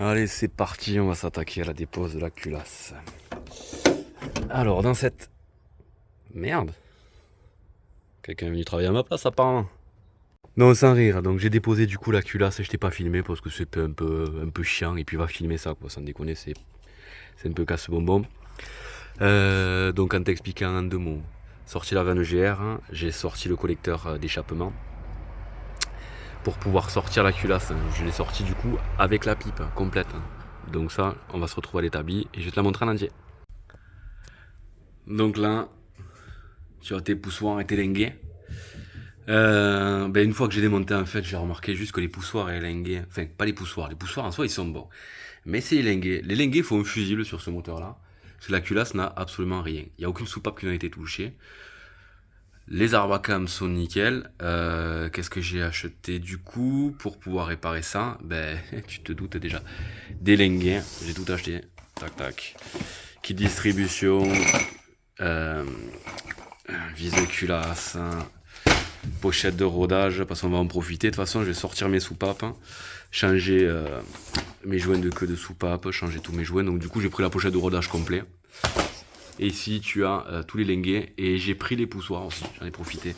Allez, c'est parti, on va s'attaquer à la dépose de la culasse. Alors, dans cette... Merde. Quelqu'un est venu travailler à ma place, apparemment. Non, sans rire, donc j'ai déposé du coup la culasse et je t'ai pas filmé parce que c'était un peu chiant et puis va filmer ça, quoi, sans déconner, c'est un peu casse-bonbon. Donc en t'expliquant en deux mots, sorti la vanne GR, hein, j'ai sorti le collecteur d'échappement pour pouvoir sortir la culasse. Je l'ai sorti du coup avec la pipe complète. Donc ça, on va se retrouver à l'établi et je vais te la montrer en entier. Donc là, tu as tes poussoirs et tes linguets. Une fois que j'ai démonté, en fait, j'ai remarqué juste que les poussoirs et les linguets, enfin, pas les poussoirs en soi, ils sont bons. Mais c'est les linguets. Les linguets font un fusible sur ce moteur-là. Parce que la culasse n'a absolument rien. Il n'y a aucune soupape qui n'a été touchée. Les arbacams sont nickel. Qu'est-ce que j'ai acheté du coup pour pouvoir réparer ça? Tu te doutes déjà. Des linguets, j'ai tout acheté. Tac, tac. Kit distribution. Euh, vis de culasse. Pochette de rodage, parce qu'on va en profiter. De toute façon, je vais sortir mes soupapes, changer mes joints de queue de soupape, changer tous mes joints. Donc du coup, j'ai pris la pochette de rodage complet. Et ici, tu as tous les linguets et j'ai pris les poussoirs aussi. J'en ai profité.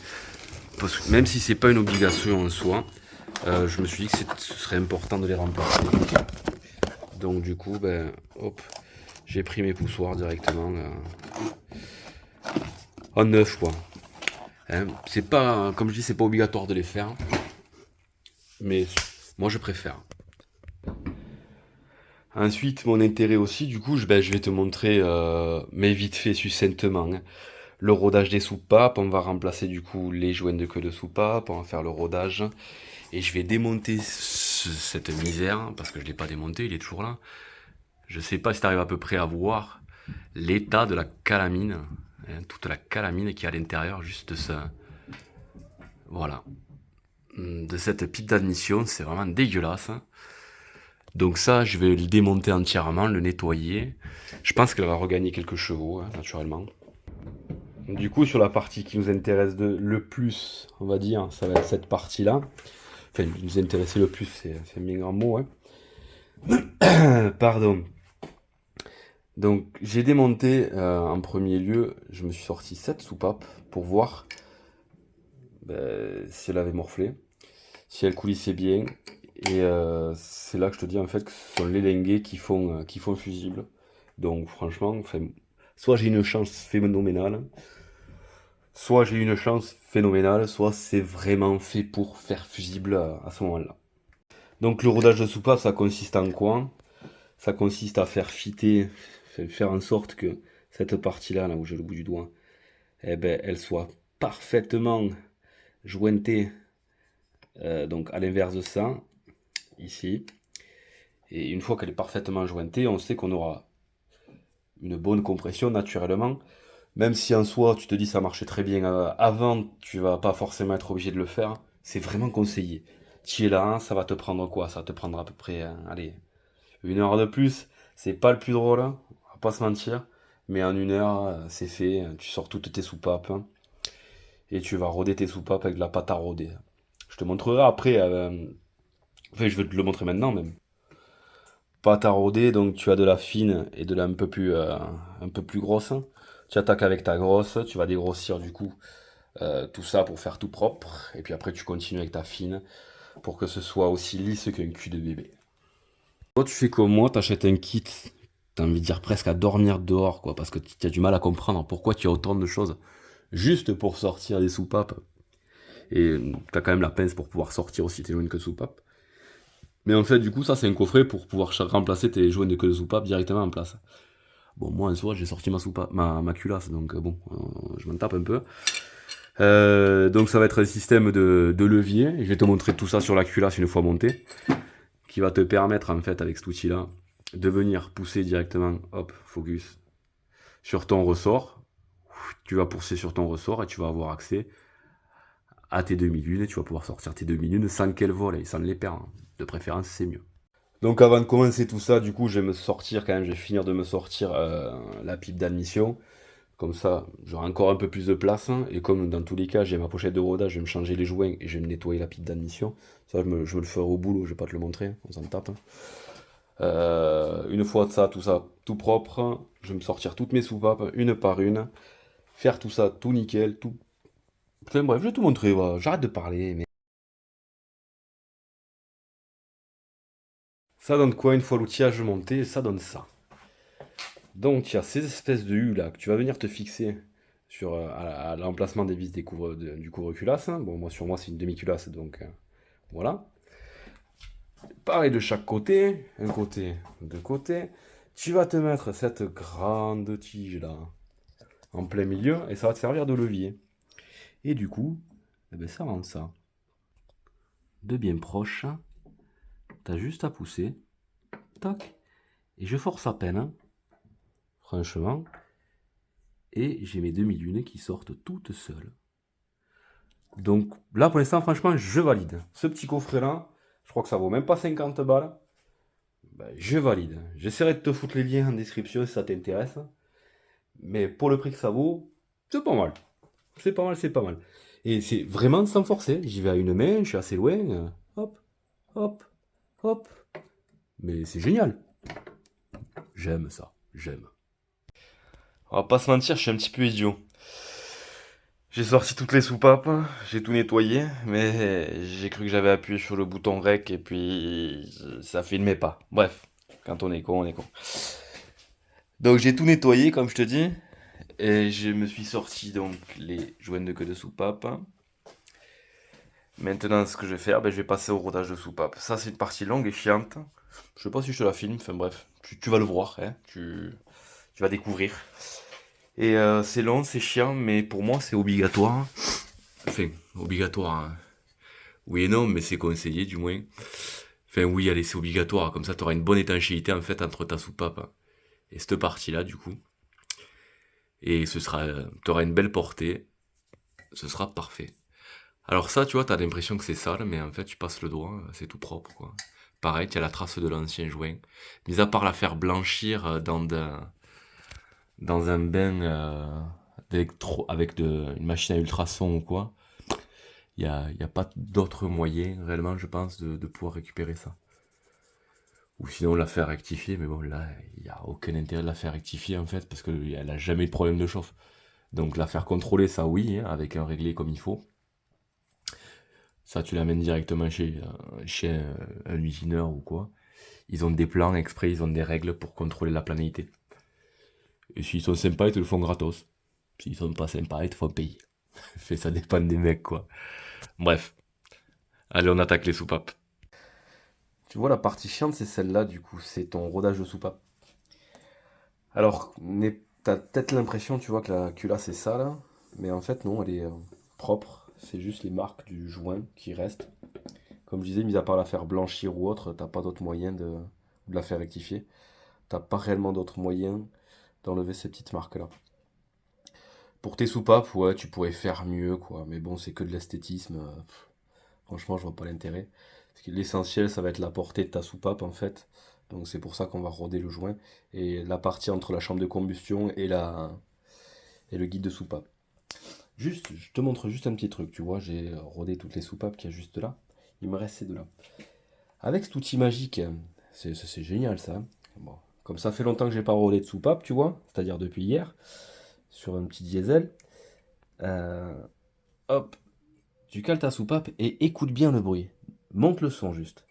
Parce que même si c'est pas une obligation en soi, je me suis dit que ce serait important de les remplacer. Donc du coup, hop, j'ai pris mes poussoirs directement en neuf, quoi. Hein, c'est pas, comme je dis, c'est pas obligatoire de les faire, mais moi je préfère. Ensuite, mon intérêt aussi, du coup, je vais te montrer, mais vite fait, succinctement, hein, le rodage des soupapes. On va remplacer du coup les joints de queue de soupape, on va faire le rodage. Et je vais démonter cette misère, parce que je ne l'ai pas démonté, il est toujours là. Je sais pas si tu arrives à peu près à voir l'état de la calamine, hein, toute la calamine qui est à l'intérieur, juste de ça. Voilà. De cette pipe d'admission, c'est vraiment dégueulasse. Donc ça, je vais le démonter entièrement, le nettoyer. Je pense qu'elle va regagner quelques chevaux, hein, naturellement. Du coup, sur la partie qui nous intéresse le plus, on va dire, ça va être cette partie-là. Enfin, nous intéresser le plus, c'est un bien grand mot, hein. Pardon. Donc, j'ai démonté en premier lieu, je me suis sorti 7 soupapes pour voir si elle avait morflé, si elle coulissait bien. Et c'est là que je te dis en fait que ce sont les linguets qui font fusible. Donc franchement, enfin, soit j'ai une chance phénoménale, soit c'est vraiment fait pour faire fusible à ce moment-là. Donc le rodage de soupape, ça consiste en quoi? Ça consiste à faire fitter, faire en sorte que cette partie-là, là où j'ai le bout du doigt, elle soit parfaitement jointée, donc à l'inverse de ça, ici. Et une fois qu'elle est parfaitement jointée, on sait qu'on aura une bonne compression naturellement. Même si en soi, tu te dis ça marchait très bien avant, tu vas pas forcément être obligé de le faire. C'est vraiment conseillé. Tu es là, ça va te prendre quoi? Ça va te prendre à peu près, allez, 1 heure de plus. C'est pas le plus drôle, hein, on va pas se mentir. Mais en 1 heure, c'est fait. Tu sors toutes tes soupapes, hein, et tu vas roder tes soupapes avec de la pâte à roder. Je te montrerai après. Enfin, je vais te le montrer maintenant même. Pâte à rôder, donc tu as de la fine et de la un peu plus grosse. Tu attaques avec ta grosse, tu vas dégrossir du coup tout ça pour faire tout propre. Et puis après tu continues avec ta fine pour que ce soit aussi lisse qu'un cul de bébé. Toi tu fais comme moi, t'achètes un kit, t'as envie de dire presque à dormir dehors, quoi, parce que tu as du mal à comprendre pourquoi tu as autant de choses juste pour sortir des soupapes. Et t'as quand même la pince pour pouvoir sortir aussi tes joints que de soupape. Mais en fait, du coup, ça, c'est un coffret pour pouvoir remplacer tes joints de queue de soupape directement en place. Bon, moi, en soi, j'ai sorti ma soupape, ma culasse, donc bon, je m'en tape un peu. Donc, ça va être un système de levier. Je vais te montrer tout ça sur la culasse une fois montée, qui va te permettre, en fait, avec cet outil-là, de venir pousser directement, hop, focus, sur ton ressort. Tu vas pousser sur ton ressort et tu vas avoir accès à tes demi-lunes. Tu vas pouvoir sortir tes demi-lunes sans qu'elles volent et sans les perdre. De préférence, c'est mieux. Donc avant de commencer tout ça, du coup, je vais me sortir quand même, je vais finir de me sortir la pipe d'admission. Comme ça, j'aurai encore un peu plus de place, hein. Et comme dans tous les cas, j'ai ma pochette de rodage, je vais me changer les joints et je vais me nettoyer la pipe d'admission. Ça, je me le ferai au boulot, je vais pas te le montrer, on s'en tape, hein. Une fois ça, tout ça, tout propre, je vais me sortir toutes mes soupapes, une par une, faire tout ça, tout nickel, tout... Enfin, bref, je vais tout montrer, voilà. J'arrête de parler, mais... Ça donne quoi une fois l'outillage monté? Ça donne ça. Donc, il y a ces espèces de U là que tu vas venir te fixer sur, à l'emplacement des vis du couvre-culasse, hein. Bon, moi, sur moi, c'est une demi-culasse, donc voilà. Pareil de chaque côté, un côté, deux côtés. Tu vas te mettre cette grande tige là en plein milieu et ça va te servir de levier. Et du coup, eh ben, ça rend ça de bien proche. T'as juste à pousser. Tac. Et je force à peine, hein, franchement. Et j'ai mes demi-lunes qui sortent toutes seules. Donc là, pour l'instant, franchement, je valide. Ce petit coffret-là, je crois que ça vaut même pas 50 balles. Ben, je valide. J'essaierai de te foutre les liens en description si ça t'intéresse. Mais pour le prix que ça vaut, c'est pas mal. C'est pas mal, c'est pas mal. Et c'est vraiment sans forcer. J'y vais à une main, je suis assez loin. Hop, hop, hop. Mais c'est génial. J'aime ça, j'aime. On va pas se mentir, je suis un petit peu idiot. J'ai sorti toutes les soupapes, j'ai tout nettoyé, mais j'ai cru que j'avais appuyé sur le bouton REC et puis ça filmait pas. Bref, quand on est con, on est con. Donc j'ai tout nettoyé, comme je te dis, et je me suis sorti donc les joints de queue de soupape. Maintenant, ce que je vais faire, ben, je vais passer au rodage de soupape. Ça, c'est une partie longue et chiante. Je sais pas si je te la filme, enfin bref, tu vas le voir, hein, tu vas découvrir. Et c'est long, c'est chiant, mais pour moi, c'est obligatoire. Enfin, obligatoire, hein. Oui et non, mais c'est conseillé du moins. Enfin, oui, allez, c'est obligatoire. Comme ça, tu auras une bonne étanchéité en fait entre ta soupape et cette partie-là, du coup. Et tu auras une belle portée. Ce sera parfait. Alors ça, tu vois, t'as l'impression que c'est sale, mais en fait, tu passes le doigt, c'est tout propre, quoi. Pareil, tu as la trace de l'ancien joint. Mis à part la faire blanchir dans un bain avec une machine à ultrasons ou quoi, y a pas d'autre moyen, réellement, je pense, de pouvoir récupérer ça. Ou sinon la faire rectifier, mais bon, là, il n'y a aucun intérêt de la faire rectifier, en fait, parce qu'elle a jamais eu de problème de chauffe. Donc la faire contrôler, ça oui, hein, avec un réglé comme il faut. Ça, tu l'amènes directement chez un usineur ou quoi. Ils ont des plans exprès, ils ont des règles pour contrôler la planéité. Et s'ils sont sympas, ils te le font gratos. S'ils sont pas sympas, ils te font payer. Fait, ça dépend des mecs, quoi. Bref. Allez, on attaque les soupapes. Tu vois, la partie chiante, c'est celle-là, du coup. C'est ton rodage de soupape. Alors, t'as peut-être l'impression, tu vois, que la culasse est sale. Mais en fait, non, elle est propre. C'est juste les marques du joint qui restent. Comme je disais, mis à part la faire blanchir ou autre, t'as pas d'autre moyen de la faire rectifier. T'as pas réellement d'autre moyen d'enlever ces petites marques-là. Pour tes soupapes, ouais, tu pourrais faire mieux, quoi. Mais bon, c'est que de l'esthétisme. Franchement, je vois pas l'intérêt. Parce que l'essentiel, ça va être la portée de ta soupape, en fait. Donc c'est pour ça qu'on va roder le joint. Et la partie entre la chambre de combustion et le guide de soupape. Juste, je te montre juste un petit truc, tu vois, j'ai rodé toutes les soupapes qu'il y a juste là. Il me reste ces deux-là. Avec cet outil magique, c'est génial ça. Bon, comme ça fait longtemps que j'ai pas rodé de soupape, tu vois, c'est-à-dire depuis hier, sur un petit diesel. Euh, hop, tu cales ta soupape et écoute bien le bruit. Monte le son juste.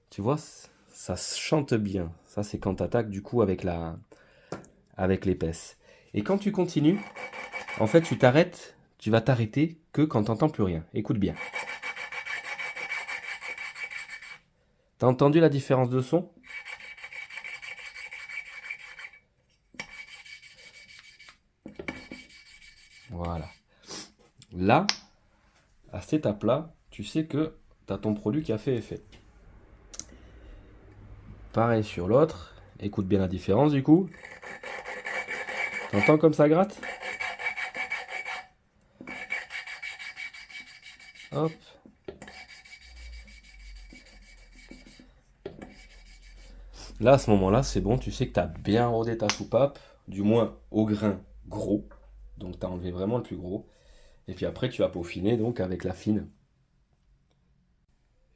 Tu vois, ça chante bien. Ça, c'est quand tu attaques du coup avec l'épaisse. Et quand tu continues, en fait, tu vas t'arrêter que quand t'entends plus rien. Écoute bien. T'as entendu la différence de son? Voilà. Là, à cette étape-là, tu sais que tu as ton produit qui a fait effet. Pareil sur l'autre. Écoute bien la différence du coup. T'entends comme ça gratte? Hop. Là, à ce moment-là, c'est bon, tu sais que tu as bien rodé ta soupape, du moins au grain gros. Donc tu as enlevé vraiment le plus gros. Et puis après, tu vas peaufiner donc avec la fine.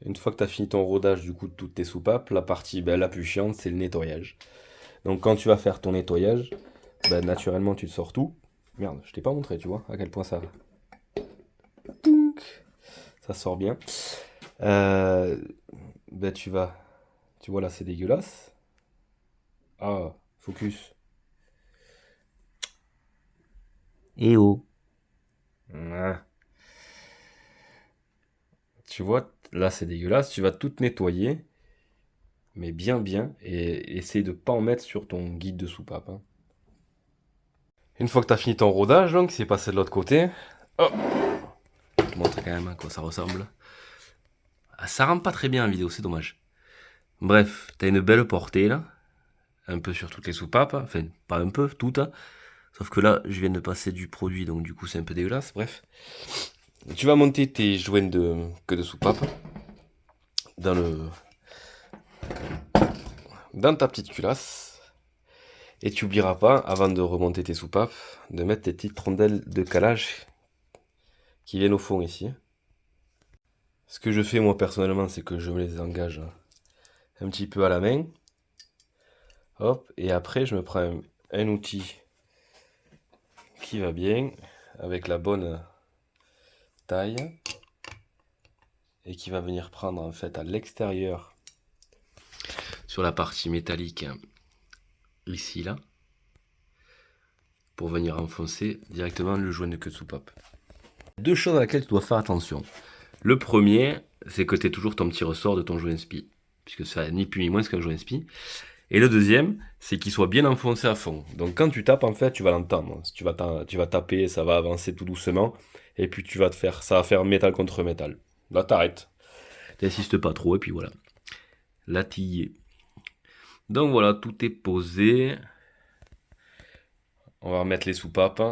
Une fois que tu as fini ton rodage du coup de toutes tes soupapes, la partie la plus chiante, c'est le nettoyage. Donc quand tu vas faire ton nettoyage, naturellement tu te sors tout. Merde, je t'ai pas montré, tu vois, à quel point ça... Tounk, ça sort bien. Euh, tu vas... Tu vois là, c'est dégueulasse. Ah, focus. Eh oh. Ah. Tu vois, là c'est dégueulasse. Tu vas tout nettoyer, mais bien bien, et essaye de pas en mettre sur ton guide de soupape, hein. Une fois que tu as fini ton rodage, donc c'est passé de l'autre côté. Oh, je te montre quand même à quoi ça ressemble. Ah, ça rentre pas très bien en vidéo, c'est dommage. Bref, t'as une belle portée là, un peu sur toutes les soupapes, enfin pas un peu, toutes, hein. Sauf que là, je viens de passer du produit, donc du coup c'est un peu dégueulasse, bref. Tu vas monter tes joints de queue de soupape dans ta petite culasse. Et tu n'oublieras pas, avant de remonter tes soupapes, de mettre tes petites rondelles de calage qui viennent au fond ici. Ce que je fais moi personnellement, c'est que je me les engage un petit peu à la main. Hop, et après je me prends un outil qui va bien, avec la bonne taille, et qui va venir prendre en fait à l'extérieur, sur la partie métallique, ici là, pour venir enfoncer directement le joint de queue de soupape. Deux choses à laquelle tu dois faire attention. Le premier, c'est que tu aies toujours ton petit ressort de ton joint spi, puisque ça ni plus ni moins qu'un joint spi. Et le deuxième, c'est qu'il soit bien enfoncé à fond. Donc quand tu tapes, en fait, tu vas l'entendre. Tu vas taper, ça va avancer tout doucement, et puis ça va faire métal contre métal. Là, t'arrêtes. T'insistes pas trop, et puis voilà. Là, t'y es. Donc voilà, tout est posé. On va remettre les soupapes.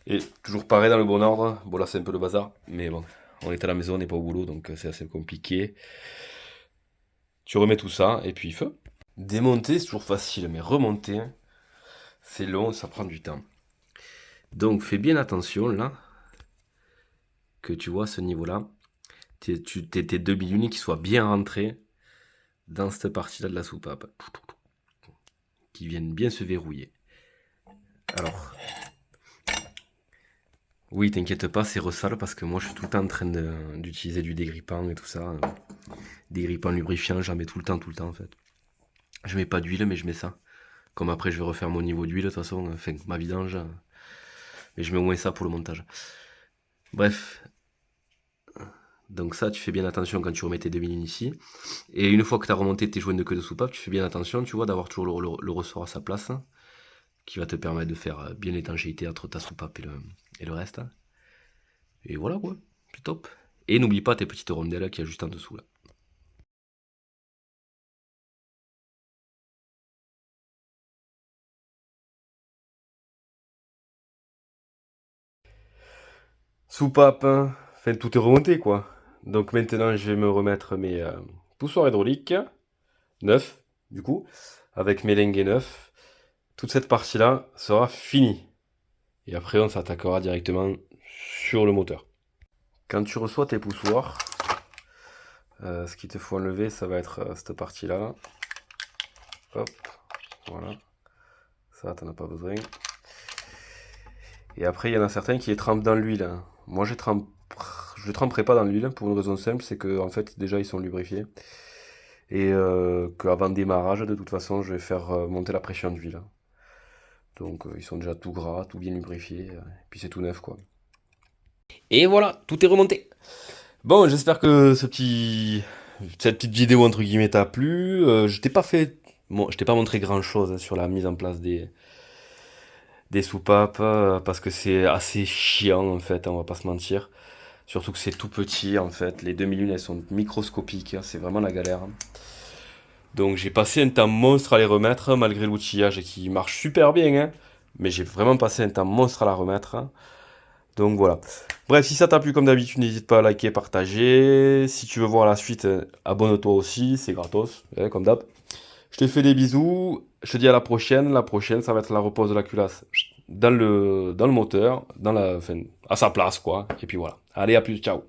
Et toujours pareil dans le bon ordre. Bon, là, c'est un peu le bazar, mais bon, on est à la maison, on n'est pas au boulot, donc c'est assez compliqué. Tu remets tout ça, et puis feu. Démonter, c'est toujours facile, mais remonter, c'est long, ça prend du temps. Donc fais bien attention là, que tu vois ce niveau-là, tes 2 qui soient bien rentrés dans cette partie-là de la soupape, qui viennent bien se verrouiller. Alors, oui, t'inquiète pas, c'est ressale parce que moi je suis tout le temps en train d'utiliser du dégrippant et tout ça. Dégrippant lubrifiant, j'en mets tout le temps en fait. Je mets pas d'huile, mais je mets ça. Comme après je vais refaire mon niveau d'huile de toute façon, enfin ma vidange. Mais je mets au moins ça pour le montage. Bref. Donc ça, tu fais bien attention quand tu remets tes 2 ici. Et une fois que tu as remonté tes joints de queue de soupape, tu fais bien attention, tu vois, d'avoir toujours le ressort à sa place, qui va te permettre de faire bien l'étanchéité entre ta soupape et le reste. Et voilà quoi, c'est top. Et n'oublie pas tes petites rondelles qu'il y a juste en dessous là. Soupape, hein. Enfin tout est remonté quoi. Donc maintenant je vais me remettre mes poussoirs hydrauliques, neufs du coup, avec mes linguets neufs. Toute cette partie là sera finie. Et après on s'attaquera directement sur le moteur. Quand tu reçois tes poussoirs, ce qu'il te faut enlever, ça va être cette partie-là. Hop, voilà. Ça, t'en as pas besoin. Et après, il y en a certains qui les trempent dans l'huile. Moi, je ne tremperai pas dans l'huile pour une raison simple, c'est que en fait, déjà, ils sont lubrifiés. Et qu'avant démarrage, de toute façon, je vais faire monter la pression d'huile. Donc, ils sont déjà tout gras, tout bien lubrifiés. Et puis, c'est tout neuf, quoi. Et voilà, tout est remonté. Bon, j'espère que cette petite vidéo entre guillemets t'a plu. Je t'ai pas montré grand chose sur la mise en place des soupapes parce que c'est assez chiant en fait, on va pas se mentir. Surtout que c'est tout petit en fait. Les 2 elles sont microscopiques, hein, c'est vraiment la galère. Donc j'ai passé un temps monstre à les remettre malgré l'outillage qui marche super bien, hein, mais j'ai vraiment passé un temps monstre à la remettre. Donc voilà. Bref, si ça t'a plu comme d'habitude, n'hésite pas à liker, partager. Si tu veux voir la suite, abonne-toi aussi, c'est gratos, comme d'hab. Je te fais des bisous, je te dis à la prochaine. La prochaine, ça va être la repose de la culasse dans le moteur, enfin, à sa place, quoi. Et puis voilà. Allez, à plus, ciao.